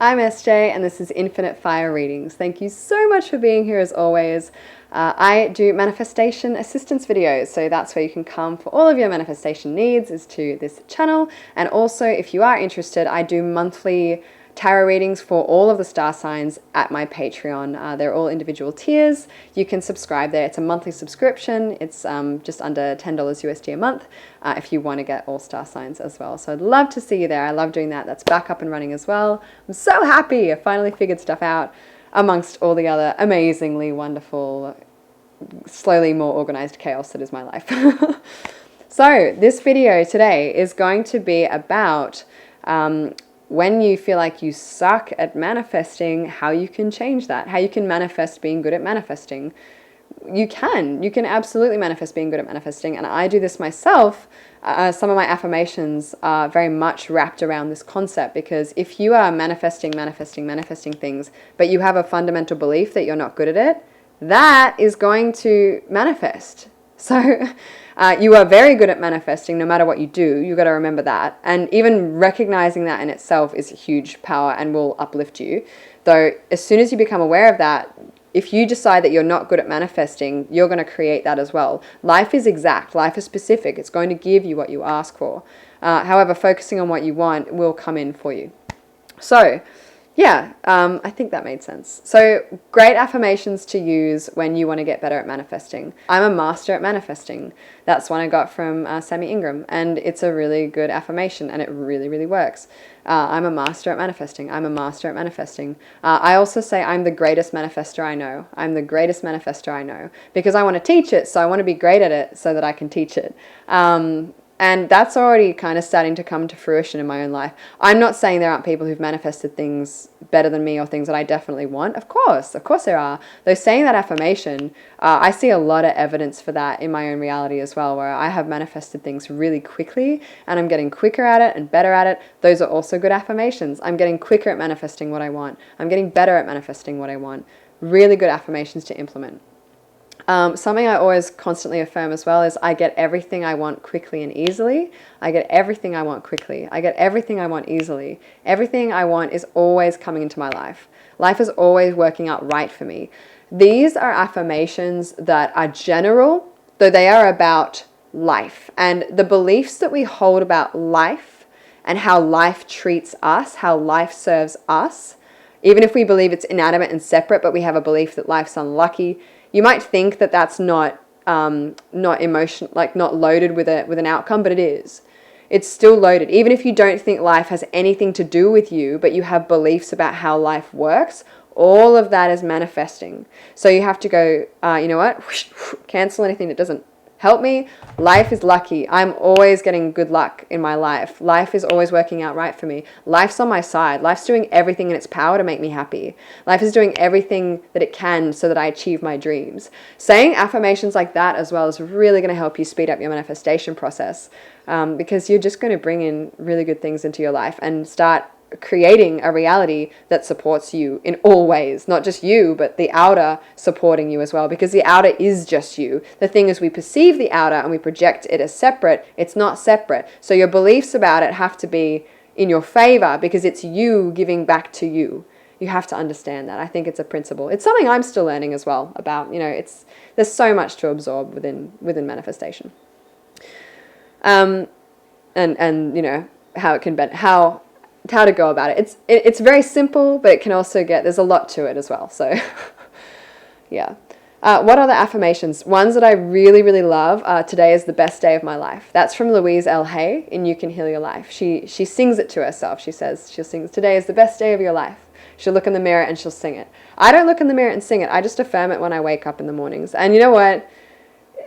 I'm SJ and this is Infinite Fire Readings. Thank you so much for being here as always. I do manifestation assistance videos, so that's where you can come for all of your manifestation needs, is to this channel. And also, if you are interested, I do monthly tarot readings for all of the star signs at my Patreon. They're all individual tiers. You can subscribe there. It's a monthly subscription. It's just under $10 USD a month if you want to get all star signs as well. So I'd love to see you there. I love doing that. That's back up and running as well. I'm so happy. I finally figured stuff out amongst all the other amazingly wonderful, slowly more organized chaos that is my life. So this video today is going to be about when you feel like you suck at manifesting, how you can change that, how you can manifest being good at manifesting. You can absolutely manifest being good at manifesting, and I do this myself. Some of my affirmations are very much wrapped around this concept, because if you are manifesting things, but you have a fundamental belief that you're not good at it, that is going to manifest. So you are very good at manifesting no matter what you do. You've got to remember that. And even recognizing that in itself is a huge power and will uplift you. Though as soon as you become aware of that, if you decide that you're not good at manifesting, you're going to create that as well. Life is exact. Life is specific. It's going to give you what you ask for. However, focusing on what you want will come in for you. So yeah, I think that made sense. So great affirmations to use when you want to get better at manifesting. I'm a master at manifesting. That's one I got from Sammy Ingram, and it's a really good affirmation, and it really, really works. I'm a master at manifesting. I'm a master at manifesting. I also say I'm the greatest manifester I know. I'm the greatest manifester I know, because I want to teach it, so I want to be great at it so that I can teach it. And that's already kind of starting to come to fruition in my own life. I'm not saying there aren't people who've manifested things better than me or things that I definitely want. Of course there are. Though saying that affirmation, I see a lot of evidence for that in my own reality as well, where I have manifested things really quickly and I'm getting quicker at it and better at it. Those are also good affirmations. I'm getting quicker at manifesting what I want. I'm getting better at manifesting what I want. Really good affirmations to implement. Something I always constantly affirm as well is I get everything I want quickly and easily. I get everything I want quickly. I get everything I want easily. Everything I want is always coming into my life. Life is always working out right for me. These are affirmations that are general, though they are about life. And the beliefs that we hold about life and how life treats us, how life serves us, even if we believe it's inanimate and separate, but we have a belief that life's unlucky, you might think that that's not emotion, like not loaded with an outcome, but it is. It's still loaded. Even if you don't think life has anything to do with you, but you have beliefs about how life works, all of that is manifesting. So you have to go, you know what? Cancel anything that doesn't help me. Life is lucky. I'm always getting good luck in my life. Life is always working out right for me. Life's on my side. Life's doing everything in its power to make me happy. Life is doing everything that it can so that I achieve my dreams. Saying affirmations like that as well is really going to help you speed up your manifestation process, because you're just going to bring in really good things into your life and start creating a reality that supports you in all ways, not just you, but the outer supporting you as well, because the outer is just you. The thing is, we perceive the outer and we project it as separate. It's not separate. So your beliefs about it have to be in your favor, because it's you giving back to you. You have to understand that. I think it's a principle. It's something I'm still learning as well about, there's so much to absorb within manifestation. And how it can how to go about it. It's very simple, but it can also there's a lot to it as well. So yeah. What other affirmations? Ones that I really, really love are today is the best day of my life. That's from Louise L. Hay in You Can Heal Your Life. She sings it to herself. She'll sing, today is the best day of your life. She'll look in the mirror and she'll sing it. I don't look in the mirror and sing it. I just affirm it when I wake up in the mornings. And you know what?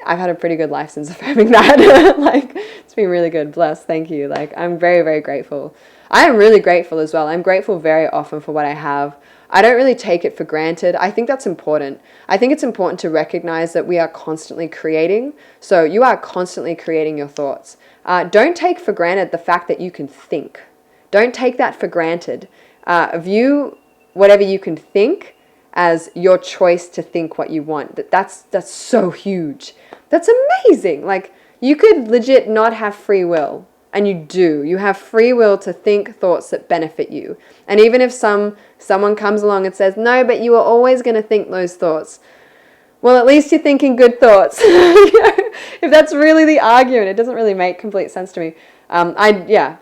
I've had a pretty good life since affirming that. It's been really good. Bless. Thank you. I'm very, very grateful. I am really grateful as well. I'm grateful very often for what I have. I don't really take it for granted. I think that's important. I think it's important to recognize that we are constantly creating. So you are constantly creating your thoughts. Don't take for granted the fact that you can think. Don't take that for granted. View whatever you can think as your choice to think what you want. That's so huge. That's amazing. You could legit not have free will. And you do. You have free will to think thoughts that benefit you. And even if someone comes along and says, no, but you are always going to think those thoughts. Well, at least you're thinking good thoughts. If that's really the argument, it doesn't really make complete sense to me.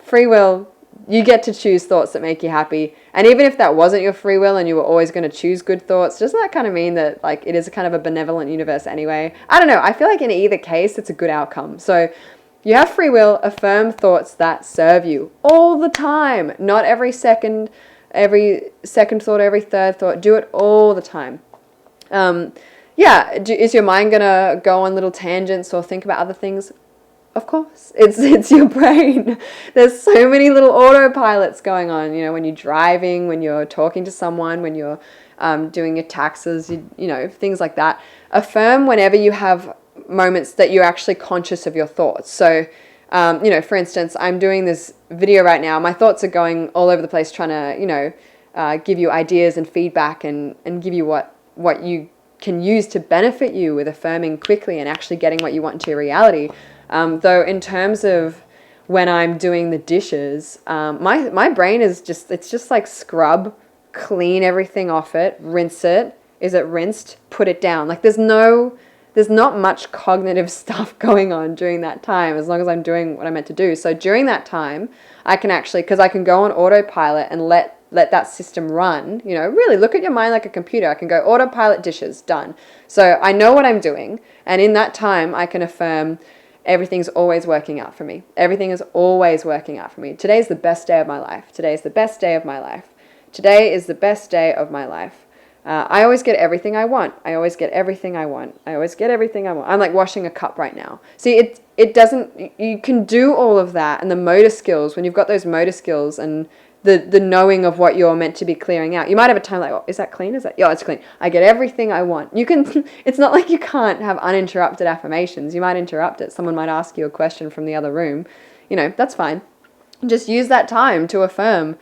Free will, you get to choose thoughts that make you happy. And even if that wasn't your free will and you were always going to choose good thoughts, doesn't that kind of mean that like it is kind of a benevolent universe anyway? I don't know. I feel like in either case, it's a good outcome. So you have free will, affirm thoughts that serve you all the time. Not every second thought, every third thought. Do it all the time. Is your mind going to go on little tangents or think about other things? Of course, it's your brain. There's so many little autopilots going on, when you're driving, when you're talking to someone, when you're doing your taxes, things like that. Affirm whenever you have moments that you're actually conscious of your thoughts. So, for instance, I'm doing this video right now. My thoughts are going all over the place trying to, give you ideas and feedback and give you what you can use to benefit you with affirming quickly and actually getting what you want into your reality. Though in terms of when I'm doing the dishes, my brain is just like scrub, clean everything off it, rinse it. Is it rinsed? Put it down. Like there's not much cognitive stuff going on during that time as long as I'm doing what I'm meant to do. So during that time, I can actually, because I can go on autopilot and let that system run, really look at your mind like a computer. I can go autopilot dishes, done. So I know what I'm doing. And in that time, I can affirm everything's always working out for me. Everything is always working out for me. Today's the best day of my life. Today is the best day of my life. Today is the best day of my life. I always get everything I want. I always get everything I want. I always get everything I want. I'm like washing a cup right now. See, it doesn't, you can do all of that. And the motor skills, when you've got those motor skills and the knowing of what you're meant to be clearing out. You might have a time like, oh, is that clean? Yeah, it's clean. I get everything I want. You can, it's not like you can't have uninterrupted affirmations. You might interrupt it. Someone might ask you a question from the other room. That's fine. Just use that time to affirm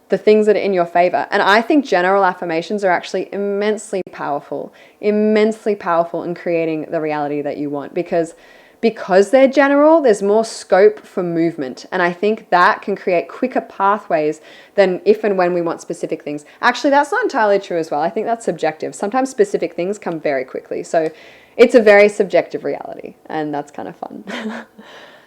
the things that are in your favor. And I think general affirmations are actually immensely powerful in creating the reality that you want because they're general, there's more scope for movement. And I think that can create quicker pathways than if and when we want specific things. Actually, that's not entirely true as well. I think that's subjective. Sometimes specific things come very quickly. So it's a very subjective reality, and that's kind of fun.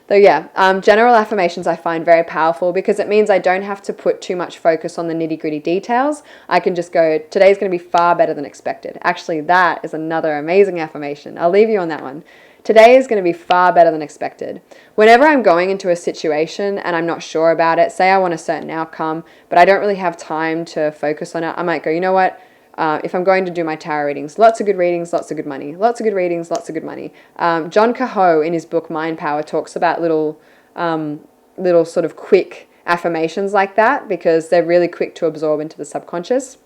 General affirmations I find very powerful because it means I don't have to put too much focus on the nitty-gritty details. I can just go, today's going to be far better than expected. Actually, that is another amazing affirmation. I'll leave you on that one. Today is going to be far better than expected. Whenever I'm going into a situation and I'm not sure about it, say I want a certain outcome, but I don't really have time to focus on it, I might go, you know what? If I'm going to do my tarot readings, lots of good readings, lots of good money. Lots of good readings, lots of good money. John Cahoe in his book Mind Power talks about little sort of quick affirmations like that because they're really quick to absorb into the subconscious.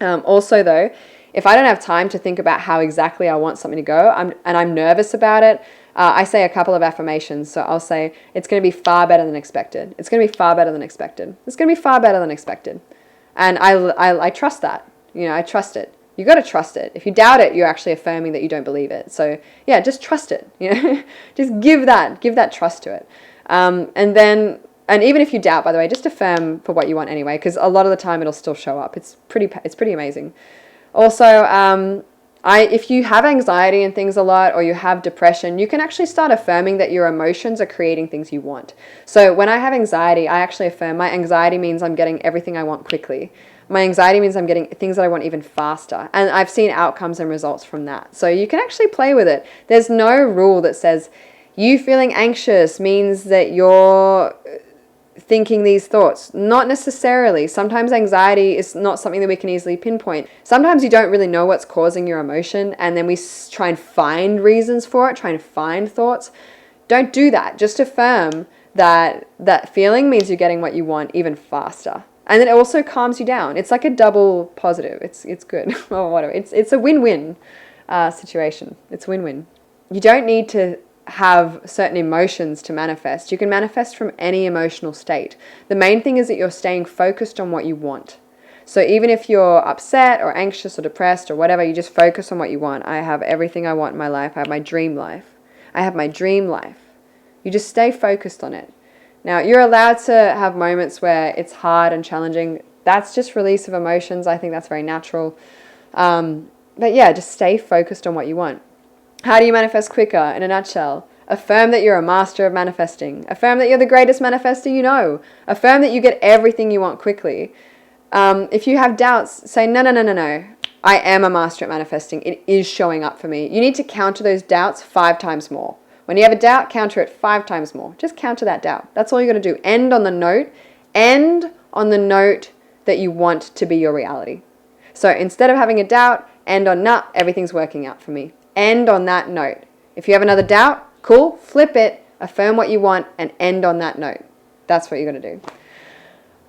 Also though, if I don't have time to think about how exactly I want something to go, and I'm nervous about it, I say a couple of affirmations. So I'll say, it's going to be far better than expected. It's going to be far better than expected. It's going to be far better than expected. And I trust that. I trust it. You got to trust it. If you doubt it, you're actually affirming that you don't believe it. So yeah, just trust it. Just give that trust to it. And even if you doubt, by the way, just affirm for what you want anyway, because a lot of the time it'll still show up. It's pretty amazing. Also, if you have anxiety and things a lot, or you have depression, you can actually start affirming that your emotions are creating things you want. So when I have anxiety, I actually affirm my anxiety means I'm getting everything I want quickly. My anxiety means I'm getting things that I want even faster. And I've seen outcomes and results from that. So you can actually play with it. There's no rule that says you feeling anxious means that you're thinking these thoughts. Not necessarily. Sometimes anxiety is not something that we can easily pinpoint. Sometimes you don't really know what's causing your emotion, and then we try and find reasons for it, try and find thoughts. Don't do that. Just affirm that that feeling means you're getting what you want even faster. And then it also calms you down. It's like a double positive. It's good. Or whatever. It's a win-win situation. It's win-win. You don't need to have certain emotions to manifest. You can manifest from any emotional state. The main thing is that you're staying focused on what you want. So even if you're upset or anxious or depressed or whatever, you just focus on what you want. I have everything I want in my life. I have my dream life. I have my dream life. You just stay focused on it. Now, you're allowed to have moments where it's hard and challenging. That's just release of emotions. I think that's very natural. But yeah, just stay focused on what you want. How do you manifest quicker? In a nutshell, affirm that you're a master of manifesting. Affirm that you're the greatest manifester you know. Affirm that you get everything you want quickly. If you have doubts, say, no, no, no, no, no. I am a master at manifesting. It is showing up for me. You need to counter those doubts 5 times more. When you have a doubt, counter it 5 times more. Just counter that doubt. That's all you're going to do. End on the note. End on the note that you want to be your reality. So instead of having a doubt, end on, nah, everything's working out for me. End on that note. If you have another doubt, cool, flip it, affirm what you want, and end on that note. That's what you're going to do.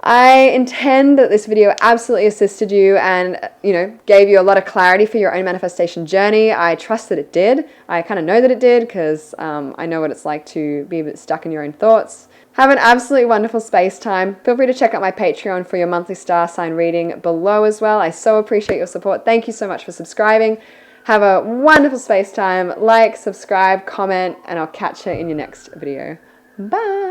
I intend that this video absolutely assisted you and, gave you a lot of clarity for your own manifestation journey. I trust that it did. I kind of know that it did because I know what it's like to be a bit stuck in your own thoughts. Have an absolutely wonderful space time. Feel free to check out my Patreon for your monthly star sign reading below as well. I so appreciate your support. Thank you so much for subscribing. Have a wonderful space time. Like, subscribe, comment, and I'll catch you in your next video. Bye.